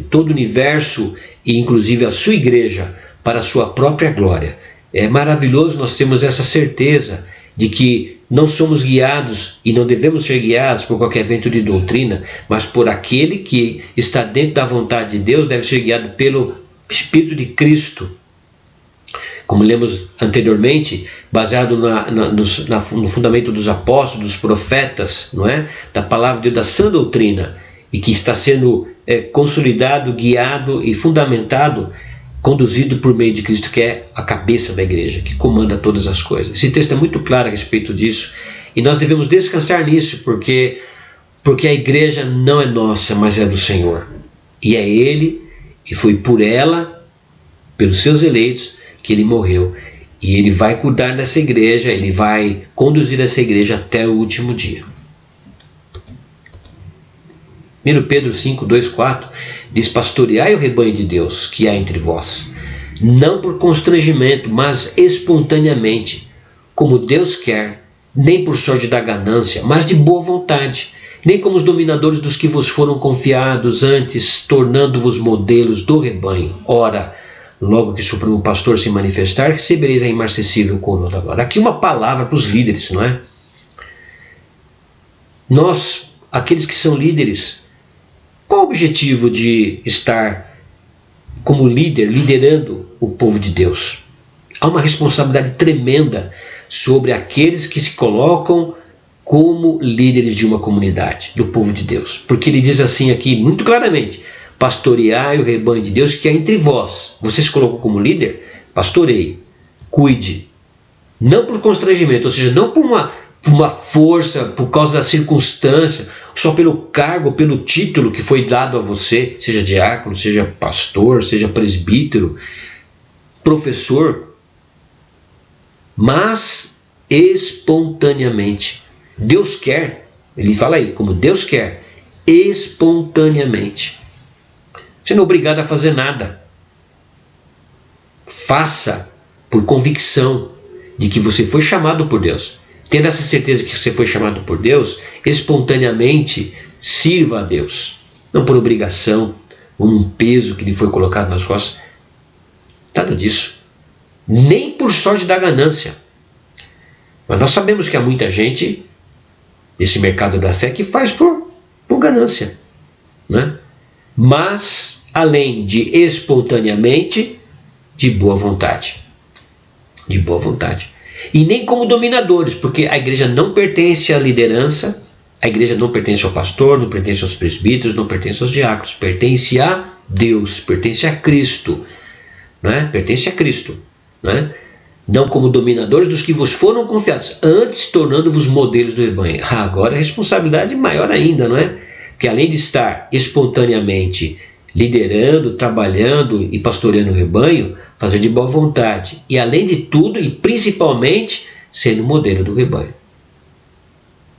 todo o universo e inclusive a sua igreja para a sua própria glória. É maravilhoso nós termos essa certeza de que não somos guiados e não devemos ser guiados por qualquer vento de doutrina, mas por aquele que está dentro da vontade de Deus, deve ser guiado pelo Espírito de Cristo. Como lemos anteriormente, baseado no fundamento dos apóstolos, dos profetas, não é? Da palavra de Deus, da sã doutrina, e que está sendo consolidado, guiado e fundamentado, conduzido por meio de Cristo, que é a cabeça da igreja, que comanda todas as coisas. Esse texto é muito claro a respeito disso, e nós devemos descansar nisso, porque a igreja não é nossa, mas é do Senhor. E é Ele, e foi por ela, pelos seus eleitos, que Ele morreu. E Ele vai cuidar dessa igreja, Ele vai conduzir essa igreja até o último dia. 1 Pedro 5, 2, 4 diz, pastoreai o rebanho de Deus que há entre vós, não por constrangimento, mas espontaneamente, como Deus quer, nem por sorte da ganância, mas de boa vontade, nem como os dominadores dos que vos foram confiados, antes tornando-vos modelos do rebanho. Ora, logo que o Supremo Pastor se manifestar, recebereis a imarcessível coroa da glória. Aqui uma palavra para os líderes, não é? Nós, aqueles que são líderes, qual o objetivo de estar como líder, liderando o povo de Deus? Há uma responsabilidade tremenda sobre aqueles que se colocam como líderes de uma comunidade, do povo de Deus. Porque ele diz assim aqui, muito claramente, pastoreai o rebanho de Deus que há entre vós. Você se colocou como líder? Pastoreie, cuide. Não por constrangimento, ou seja, não por uma força, por causa da circunstância, só pelo cargo, pelo título que foi dado a você, seja diácono, seja pastor, seja presbítero, professor, mas espontaneamente. Deus quer, ele fala aí, como Deus quer, espontaneamente. Você não é obrigado a fazer nada. Faça por convicção de que você foi chamado por Deus. Tendo essa certeza que você foi chamado por Deus, espontaneamente sirva a Deus. Não por obrigação, ou um peso que lhe foi colocado nas costas. Nada disso. Nem por sorte da ganância. Mas nós sabemos que há muita gente nesse mercado da fé que faz por ganância, né? Mas, além de espontaneamente, de boa vontade. De boa vontade. E nem como dominadores, porque a igreja não pertence à liderança, a igreja não pertence ao pastor, não pertence aos presbíteros, não pertence aos diáconos, pertence a Deus, pertence a Cristo, né? Pertence a Cristo, né? Não como dominadores dos que vos foram confiados, antes tornando-vos modelos do rebanho. Agora a responsabilidade é maior ainda, não é? Porque além de estar espontaneamente liderando, trabalhando e pastoreando o rebanho, fazer de boa vontade. E além de tudo, e principalmente, sendo modelo do rebanho.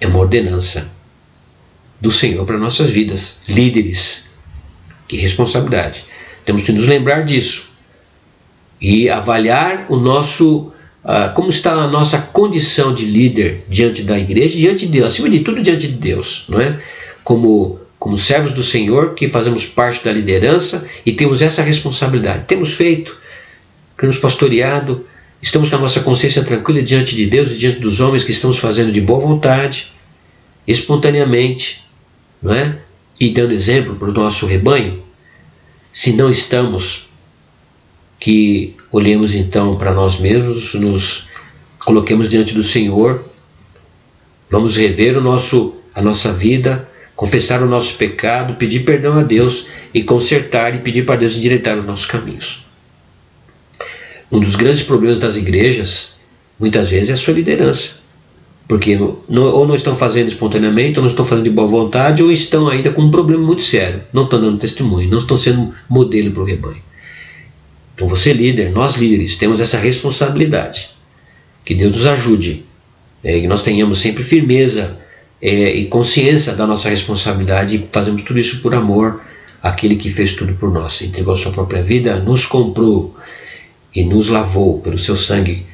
É uma ordenança do Senhor para nossas vidas. Líderes. Que responsabilidade. Temos que nos lembrar disso. E avaliar o nosso, como está a nossa condição de líder diante da igreja, diante de Deus. Acima de tudo, diante de Deus. Não é? Como como servos do Senhor, que fazemos parte da liderança e temos essa responsabilidade. Temos feito, temos pastoreado, estamos com a nossa consciência tranquila diante de Deus e diante dos homens, que estamos fazendo de boa vontade, espontaneamente, não é? E dando exemplo para o nosso rebanho. Se não estamos, que olhemos então para nós mesmos, nos coloquemos diante do Senhor, vamos rever a nossa vida, confessar o nosso pecado, pedir perdão a Deus e consertar e pedir para Deus endireitar os nossos caminhos. Um dos grandes problemas das igrejas, muitas vezes, é a sua liderança. Porque ou não estão fazendo espontaneamente, ou não estão fazendo de boa vontade, ou estão ainda com um problema muito sério. Não estão dando testemunho, não estão sendo modelo para o rebanho. Então você líder, nós líderes, temos essa responsabilidade. Que Deus nos ajude, que nós tenhamos sempre firmeza e consciência da nossa responsabilidade, e fazemos tudo isso por amor àquele que fez tudo por nós. Entregou a sua própria vida, nos comprou e nos lavou pelo seu sangue,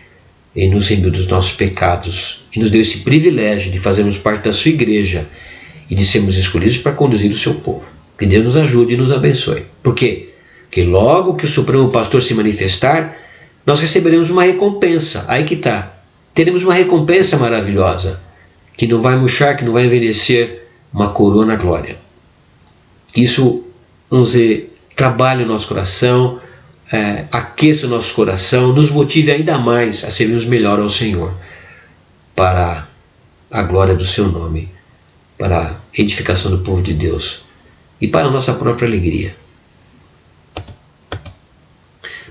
e nos remiu dos nossos pecados, e nos deu esse privilégio de fazermos parte da sua igreja e de sermos escolhidos para conduzir o seu povo. Que Deus nos ajude e nos abençoe. Por quê? Porque logo que o Supremo Pastor se manifestar, nós receberemos uma recompensa. Aí que está. Teremos uma recompensa maravilhosa, que não vai murchar, que não vai envelhecer, uma coroa na glória. Que isso, vamos dizer, trabalhe o nosso coração, aqueça o nosso coração, nos motive ainda mais a sermos melhor ao Senhor, para a glória do seu nome, para a edificação do povo de Deus e para a nossa própria alegria.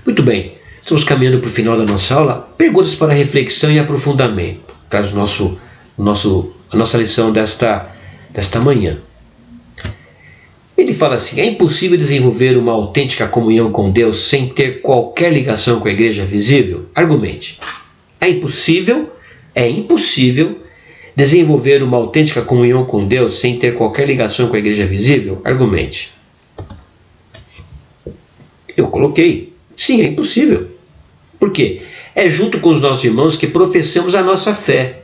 Muito bem, estamos caminhando para o final da nossa aula. Perguntas para reflexão e aprofundamento, caso a nossa lição desta manhã. Ele fala assim: é impossível desenvolver uma autêntica comunhão com Deus sem ter qualquer ligação com a igreja visível? Argumente. É impossível desenvolver uma autêntica comunhão com Deus sem ter qualquer ligação com a igreja visível? Argumente. Eu coloquei. Sim, é impossível. Por quê? É junto com os nossos irmãos que professamos a nossa fé.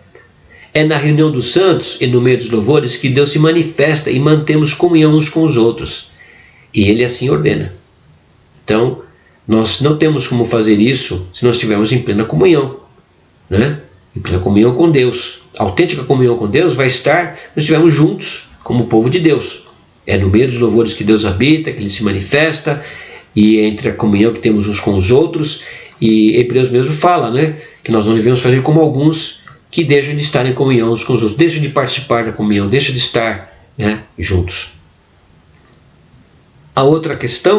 É na reunião dos santos e no meio dos louvores que Deus se manifesta e mantemos comunhão uns com os outros. E Ele assim ordena. Então, nós não temos como fazer isso se nós estivermos em plena comunhão, né? Em plena comunhão com Deus. A autêntica comunhão com Deus vai estar se nós estivermos juntos como povo de Deus. É no meio dos louvores que Deus habita, que Ele se manifesta, e entre a comunhão que temos uns com os outros. E Hebreus mesmo fala, né, que nós não devemos fazer como alguns que deixam de estar em comunhão uns com os outros, deixam de participar da comunhão, deixam de estar, né, juntos. A outra questão,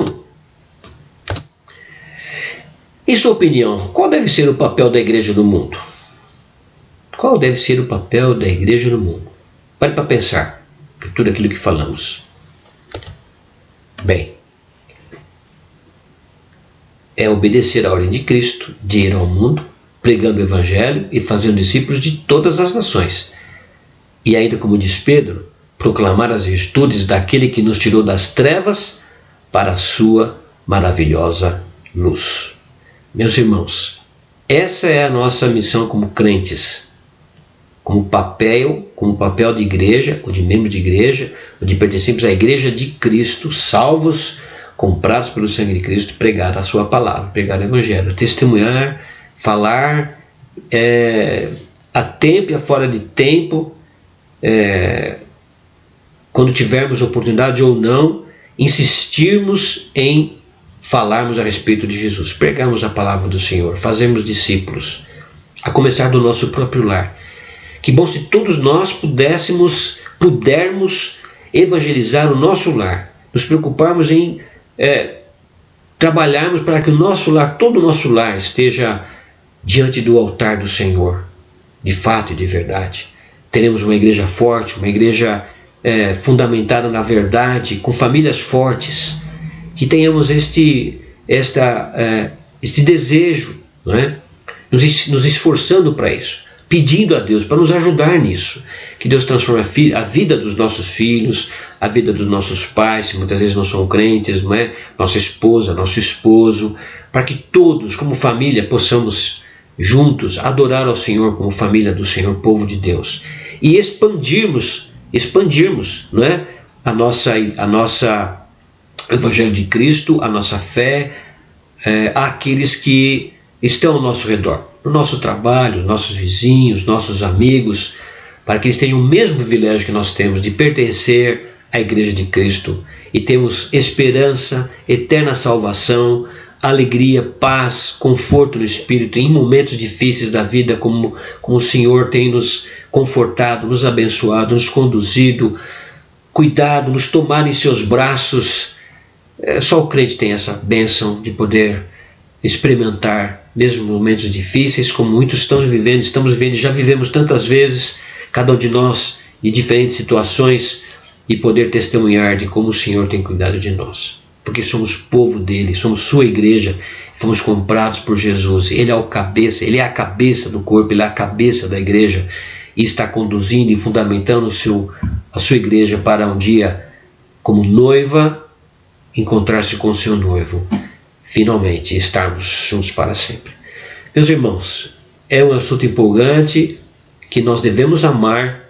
em sua opinião, qual deve ser o papel da igreja no mundo? Qual deve ser o papel da igreja no mundo? Pare para pensar em tudo aquilo que falamos. Bem, é obedecer à ordem de Cristo de ir ao mundo, pregando o Evangelho e fazendo discípulos de todas as nações. E ainda, como diz Pedro, proclamar as virtudes daquele que nos tirou das trevas para a sua maravilhosa luz. Meus irmãos, essa é a nossa missão como crentes, como papel de igreja, ou de membros de igreja, ou de pertencentes à igreja de Cristo, salvos, comprados pelo sangue de Cristo, pregar a sua palavra, pregar o Evangelho, testemunhar, falar a tempo e a fora de tempo, quando tivermos oportunidade ou não, insistirmos em falarmos a respeito de Jesus, pregarmos a palavra do Senhor, fazermos discípulos, a começar do nosso próprio lar. Que bom se todos nós pudermos evangelizar o nosso lar, nos preocuparmos em trabalharmos para que o nosso lar, todo o nosso lar, esteja diante do altar do Senhor, de fato e de verdade. Teremos uma igreja forte, uma igreja fundamentada na verdade, com famílias fortes, que tenhamos este desejo, não é? Nos esforçando para isso, pedindo a Deus para nos ajudar nisso, que Deus transforme a vida dos nossos filhos, a vida dos nossos pais, se muitas vezes não são crentes, não é? Nossa esposa, nosso esposo, para que todos, como família, possamos juntos adorar ao Senhor como família do Senhor, povo de Deus, e expandirmos, não é? a nossa Evangelho de Cristo, a nossa fé, àqueles que estão ao nosso redor, no nosso trabalho, nossos vizinhos, nossos amigos, para que eles tenham o mesmo privilégio que nós temos de pertencer à Igreja de Cristo e temos esperança, eterna salvação, alegria, paz, conforto no Espírito em momentos difíceis da vida, como o Senhor tem nos confortado, nos abençoado, nos conduzido, cuidado, nos tomado em seus braços. Só o crente tem essa bênção de poder experimentar, mesmo momentos difíceis, como muitos estamos vivendo, já vivemos tantas vezes, cada um de nós, de diferentes situações, e poder testemunhar de como o Senhor tem cuidado de nós. Porque somos povo dele, somos sua igreja, fomos comprados por Jesus. Ele é o cabeça, ele é a cabeça do corpo, ele é a cabeça da igreja, e está conduzindo e fundamentando a sua igreja para um dia, como noiva, encontrar-se com o seu noivo, finalmente estarmos juntos para sempre. Meus irmãos, é um assunto empolgante que nós devemos amar,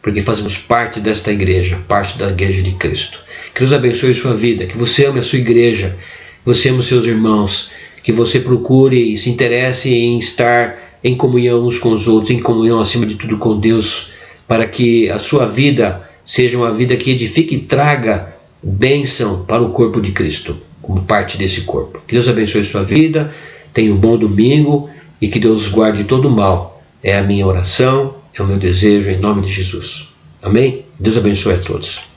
porque fazemos parte desta igreja, parte da Igreja de Cristo. Que Deus abençoe sua vida, que você ame a sua igreja, que você ame os seus irmãos, que você procure e se interesse em estar em comunhão uns com os outros, em comunhão acima de tudo com Deus, para que a sua vida seja uma vida que edifique e traga bênção para o corpo de Cristo, como parte desse corpo. Que Deus abençoe sua vida, tenha um bom domingo e que Deus guarde de todo mal. É a minha oração, é o meu desejo em nome de Jesus. Amém? Deus abençoe a todos.